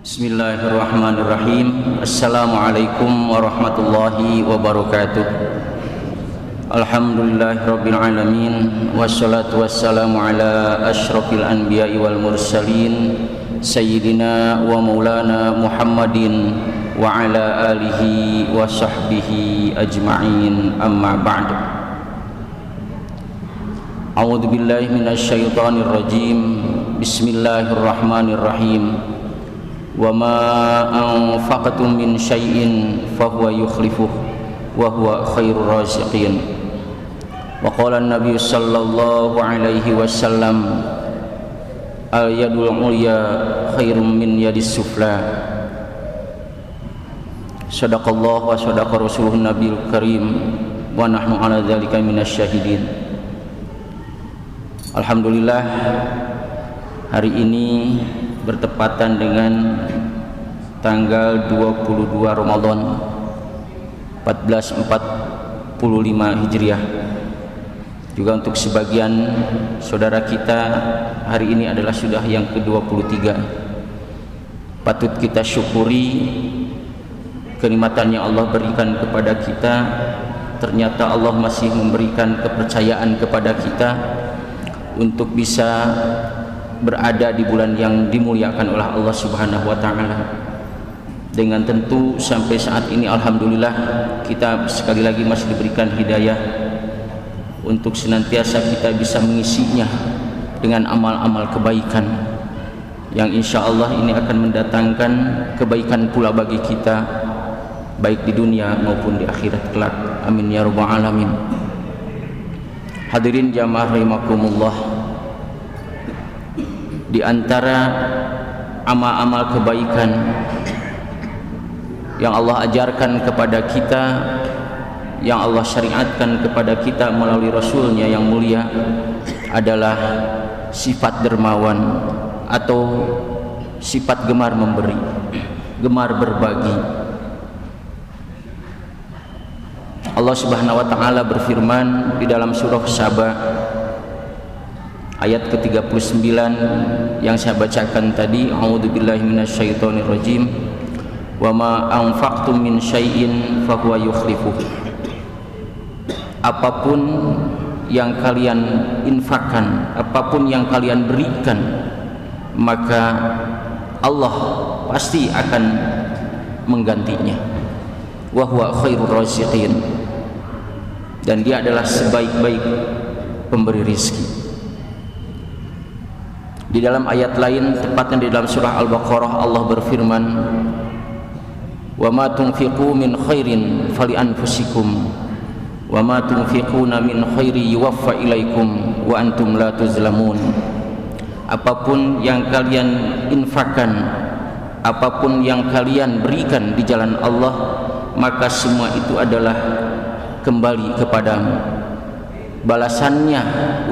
Bismillahirrahmanirrahim. Assalamualaikum warahmatullahi wabarakatuh. Alhamdulillahirabbil alamin, wassalatu wassalamu ala asyrafil anbiya'i wal mursalin sayyidina wa maulana Muhammadin wa ala alihi wa sahbihi ajma'in, amma ba'd. A'udzu billahi minasyaitonir rajim. Bismillahirrahmanirrahim. Wa ma anfaqtum min syai'in fahuwa yukhlifuh wa huwa khairur raziqin. Wa qala an-nabiy sallallahu alaihi wasallam, al-yadul ulya khairum min yadis sufla. Sadaqallahu wa sadaqa rasuluhun nabiyul karim wa nahnu ala dzalika minasyahidin. Alhamdulillah, hari ini bertepatan dengan tanggal 22 Ramadan 1445 Hijriah. Juga untuk sebagian saudara kita, hari ini adalah sudah yang ke-23. Patut kita syukuri kenikmatan yang Allah berikan kepada kita. Ternyata Allah masih memberikan kepercayaan kepada kita untuk bisa berada di bulan yang dimuliakan oleh Allah Subhanahu wa taala. Dengan tentu sampai saat ini alhamdulillah kita sekali lagi masih diberikan hidayah untuk senantiasa kita bisa mengisinya dengan amal-amal kebaikan yang insya Allah ini akan mendatangkan kebaikan pula bagi kita, baik di dunia maupun di akhirat kelak. Amin ya rabbal alamin. Hadirin jamaah rahimakumullah, di antara amal-amal kebaikan yang Allah ajarkan kepada kita, yang Allah syariatkan kepada kita melalui Rasulnya yang mulia, adalah sifat dermawan atau sifat gemar memberi, gemar berbagi. Allah Subhanahu wa taala berfirman di dalam surah Saba ayat ke-39 yang saya bacakan tadi, a'udzubillahi minasyaitonir rajim. Wa ma anfaqtum min syai'in fahuwa yukhlifuh. Apapun yang kalian infakkan, apapun yang kalian berikan, maka Allah pasti akan menggantinya. Wa huwa khairur raziqin. Dan dia adalah sebaik-baik pemberi rizki. Di dalam ayat lain, tepatnya di dalam surah Al-Baqarah, Allah berfirman, "Wa ma tunfiqu min khairin fali anfusikum wa ma tunfiquna min khairi yuwaffa ilaikum wa antum la tuzlamun." Apapun yang kalian infakkan, apapun yang kalian berikan di jalan Allah, maka semua itu adalah kembali kepadamu. Balasannya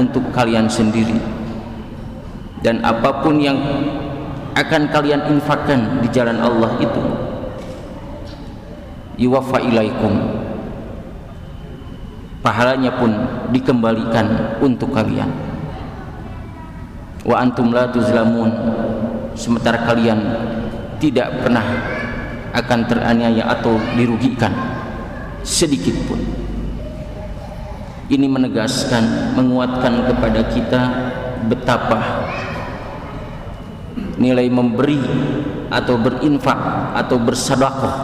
untuk kalian sendiri. Dan apapun yang akan kalian infakkan di jalan Allah itu yuwaffa ilaikum, pahalanya pun dikembalikan untuk kalian. Wa antum la tuzlamun, sementara kalian tidak pernah akan teraniaya atau dirugikan sedikit pun. Ini menegaskan, menguatkan kepada kita betapa nilai memberi atau berinfak atau bersedekah,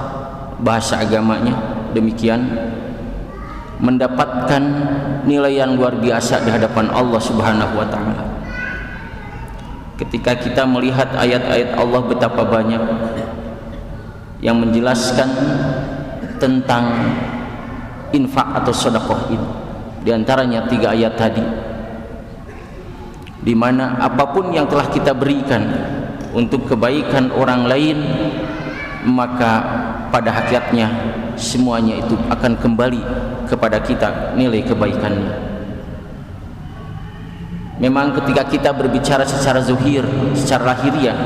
bahasa agamanya demikian, mendapatkan nilai yang luar biasa di hadapan Allah Subhanahu wa taala. Ketika kita melihat ayat-ayat Allah betapa banyak yang menjelaskan tentang infak atau sedekah ini, di antaranya 3 ayat tadi, di mana apapun yang telah kita berikan untuk kebaikan orang lain, maka pada hakikatnya semuanya itu akan kembali kepada kita nilai kebaikannya. Memang ketika kita berbicara secara zuhir, secara lahiriah,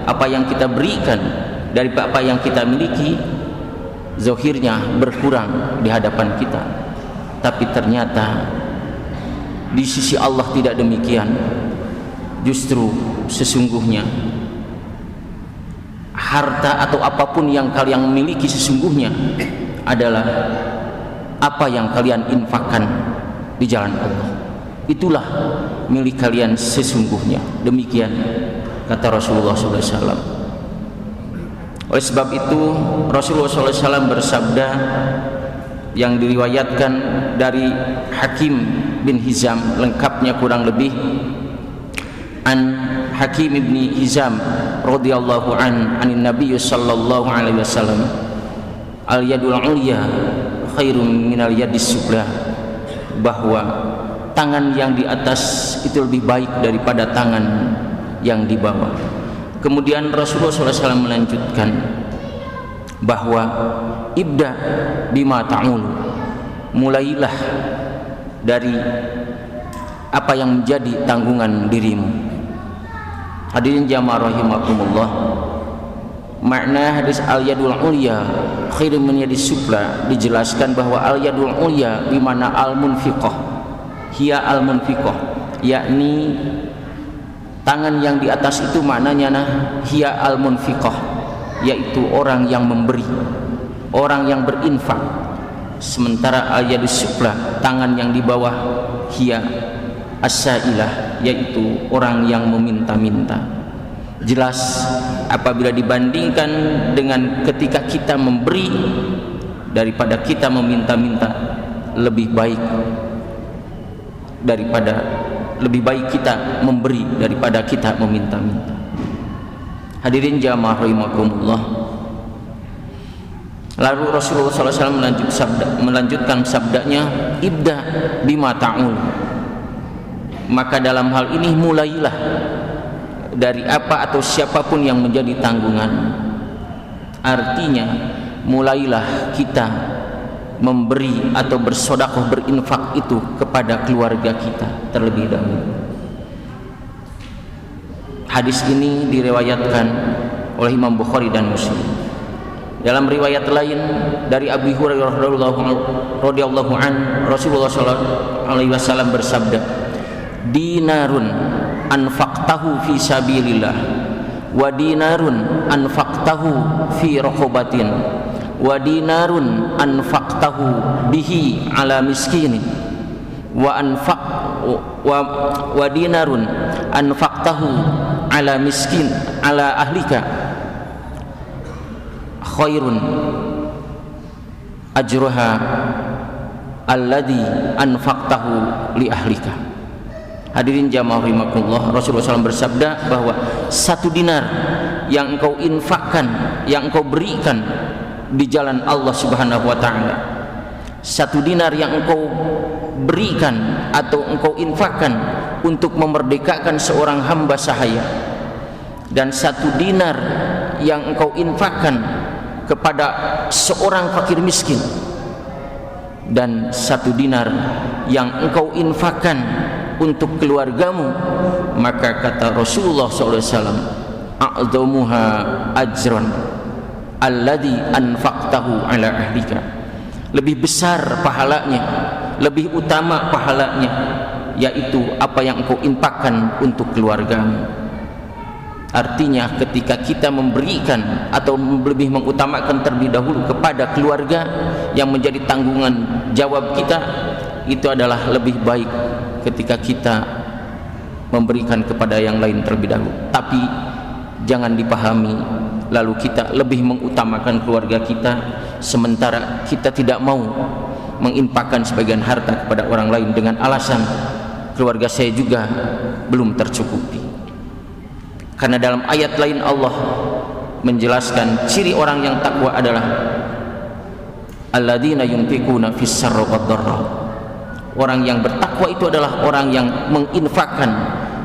apa yang kita berikan dari apa yang kita miliki, zuhirnya berkurang di hadapan kita. Tapi ternyata di sisi Allah tidak demikian. Justru sesungguhnya harta atau apapun yang kalian miliki sesungguhnya adalah apa yang kalian infakkan di jalan Allah. Itulah milik kalian sesungguhnya. Demikian kata Rasulullah SAW. Oleh sebab itu Rasulullah SAW bersabda yang diriwayatkan dari Hakim bin Hizam, lengkapnya kurang lebih an Hakim bin Hizam radhiyallahu anin Nabi sallallahu alaihi wasallam, al yadul ulya khairun minal yadis sufla, bahwa tangan yang di atas itu lebih baik daripada tangan yang di bawah. Kemudian Rasulullah SAW melanjutkan bahwa ibda bima ta'ul, mulailah dari apa yang menjadi tanggungan dirimu. Hadirin jamaah rahimakumullah, makna hadis al-yadul ulya khairun min yadis sufla dijelaskan bahwa al-yadul ulya bimana al-munfiqah, hiya al-munfiqah, yakni tangan yang di atas itu maknanya hiya al-munfiqah, yaitu orang yang memberi, orang yang berinfak. Sementara al-yadus sufla, tangan yang di bawah, hiya as-sailah, yaitu orang yang meminta-minta. Jelas apabila dibandingkan dengan ketika kita memberi daripada kita meminta-minta, lebih baik kita memberi daripada kita meminta-minta. Hadirin jamaah rahimakumullah. Lalu Rasulullah SAW melanjutkan sabdanya, ibda bima ta'ul, maka dalam hal ini mulailah dari apa atau siapapun yang menjadi tanggungan. Artinya mulailah kita memberi atau bersedekah, berinfak itu kepada keluarga kita terlebih dahulu. Hadis ini diriwayatkan oleh Imam Bukhari dan Muslim. Dalam riwayat lain dari Abu Hurairah radhiyallahu anhu, Rasulullah sallallahu alaihi wasallam bersabda, dinarun anfaqtahu fi sabilillah wa dinarun anfaqtahu fi raqabatin wa dinarun anfaqtahu bihi ala miskinin wa dinarun anfaqtahu ala miskin ala ahlika khairun ajruha alladhi anfaqtahu li ahlika. Hadirin jamaah rahimakumullah, Rasulullah SAW bersabda bahwa 1 dinar yang engkau infakkan, yang engkau berikan di jalan Allah Subhanahu wa taala, 1 dinar yang engkau berikan atau engkau infakkan untuk memerdekakan seorang hamba sahaya, dan 1 dinar yang engkau infakkan kepada seorang fakir miskin, dan 1 dinar yang engkau infakkan untuk keluargamu, maka kata Rasulullah SAW, a'dhamuha ajran alladhi anfaqtahu ala ahlika, lebih besar pahalanya, lebih utama pahalanya, yaitu apa yang engkau infakkan untuk keluargamu. Artinya ketika kita memberikan atau lebih mengutamakan terlebih dahulu kepada keluarga yang menjadi tanggungan jawab kita, itu adalah lebih baik ketika kita memberikan kepada yang lain terlebih dahulu. Tapi jangan dipahami lalu kita lebih mengutamakan keluarga kita, sementara kita tidak mau menginfakkan sebagian harta kepada orang lain dengan alasan keluarga saya juga belum tercukupi. Karena dalam ayat lain Allah menjelaskan ciri orang yang takwa adalah alladzina yunfikuna fis sarra wad dharra. Orang yang bertakwa itu adalah orang yang menginfakkan,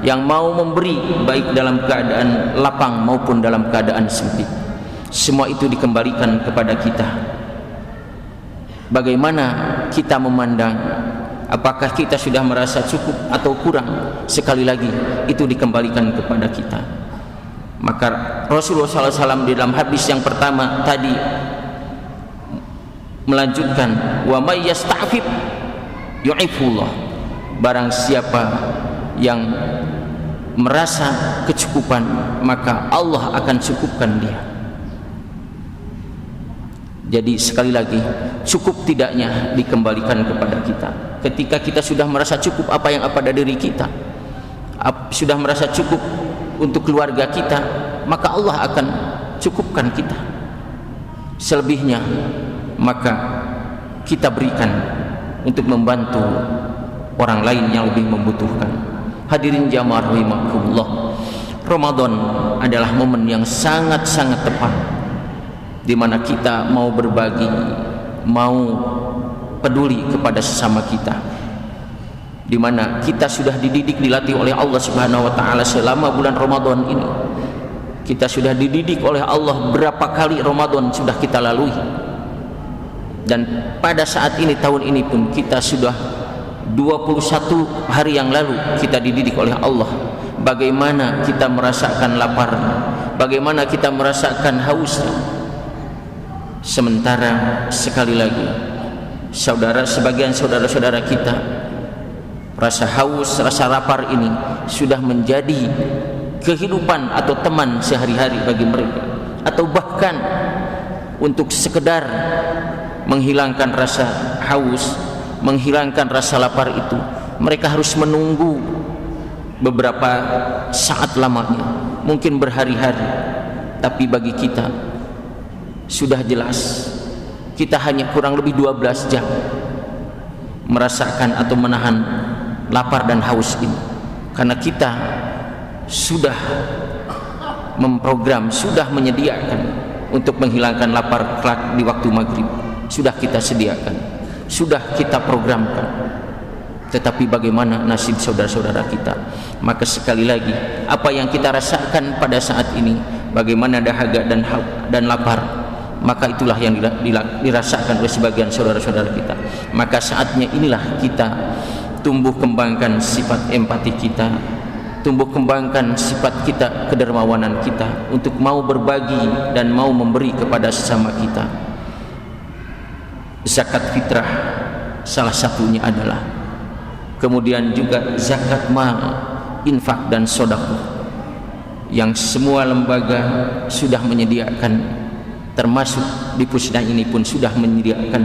yang mau memberi baik dalam keadaan lapang maupun dalam keadaan sempit. Semua itu dikembalikan kepada kita. Bagaimana kita memandang, apakah kita sudah merasa cukup atau kurang? Sekali lagi itu dikembalikan kepada kita. Maka Rasulullah SAW di dalam hadis yang pertama tadi melanjutkan, wa may yasta'fif yu'ifullah, barang siapa yang merasa kecukupan maka Allah akan cukupkan dia. Jadi sekali lagi, cukup tidaknya dikembalikan kepada kita. Ketika kita sudah merasa cukup apa yang ada diri kita, sudah merasa cukup untuk keluarga kita, maka Allah akan cukupkan kita. Selebihnya maka kita berikan untuk membantu orang lain yang lebih membutuhkan. Hadirin jamaah rahimakumullah, Ramadan adalah momen yang sangat-sangat tepat di mana kita mau berbagi, mau peduli kepada sesama kita, di mana kita sudah dididik, dilatih oleh Allah Subhanahu wa taala selama bulan Ramadan ini. Kita sudah dididik oleh Allah berapa kali Ramadan sudah kita lalui. Dan pada saat ini, tahun ini pun kita sudah 21 hari yang lalu kita dididik oleh Allah bagaimana kita merasakan lapar, bagaimana kita merasakan haus. Sementara sekali lagi sebagian saudara-saudara kita, rasa haus, rasa lapar ini sudah menjadi kehidupan atau teman sehari-hari bagi mereka, atau bahkan untuk sekedar menghilangkan rasa haus, menghilangkan rasa lapar itu, mereka harus menunggu beberapa saat lamanya, mungkin berhari-hari. Tapi bagi kita sudah jelas, kita hanya kurang lebih 12 jam merasakan atau menahan lapar dan haus ini, karena kita sudah memprogram, sudah menyediakan untuk menghilangkan lapar kelak di waktu maghrib. Sudah kita sediakan, sudah kita programkan. Tetapi bagaimana nasib saudara-saudara kita? Maka sekali lagi, apa yang kita rasakan pada saat ini, bagaimana dahaga dan lapar, maka itulah yang dirasakan oleh sebagian saudara-saudara kita. Maka saatnya inilah kita tumbuh kembangkan sifat empati kita, tumbuh kembangkan sifat kita, kedermawanan kita, untuk mau berbagi dan mau memberi kepada sesama kita. Zakat fitrah salah satunya adalah, kemudian juga zakat mal, infak dan sedekah, yang semua lembaga sudah menyediakan, termasuk di Pusdai ini pun sudah menyediakan.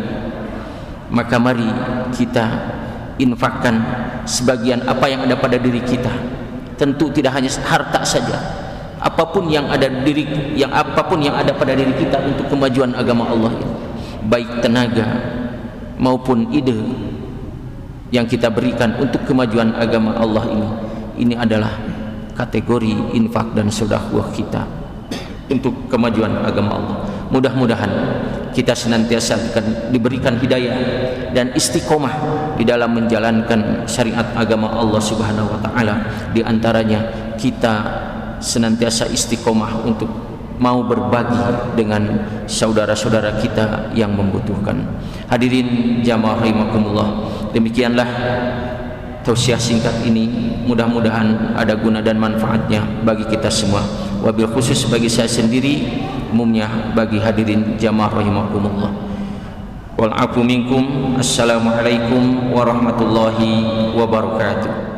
Maka mari kita infakkan sebagian apa yang ada pada diri kita. Tentu tidak hanya harta saja, apapun yang ada pada diri kita untuk kemajuan agama Allah ini, baik tenaga maupun ide yang kita berikan untuk kemajuan agama Allah ini adalah kategori infak dan sedekah kita untuk kemajuan agama Allah. Mudah-mudahan kita senantiasa diberikan hidayah dan istiqomah di dalam menjalankan syariat agama Allah Subhanahu wa taala. Di antaranya kita senantiasa istiqomah untuk mau berbagi dengan saudara-saudara kita yang membutuhkan. Hadirin jamaah rahimakumullah, demikianlah tausiah singkat ini, mudah-mudahan ada guna dan manfaatnya bagi kita semua. Wabil khusus bagi saya sendiri, umumnya bagi hadirin jamaah rahimakumullah. Wal afu minkum. Assalamualaikum warahmatullahi wabarakatuh.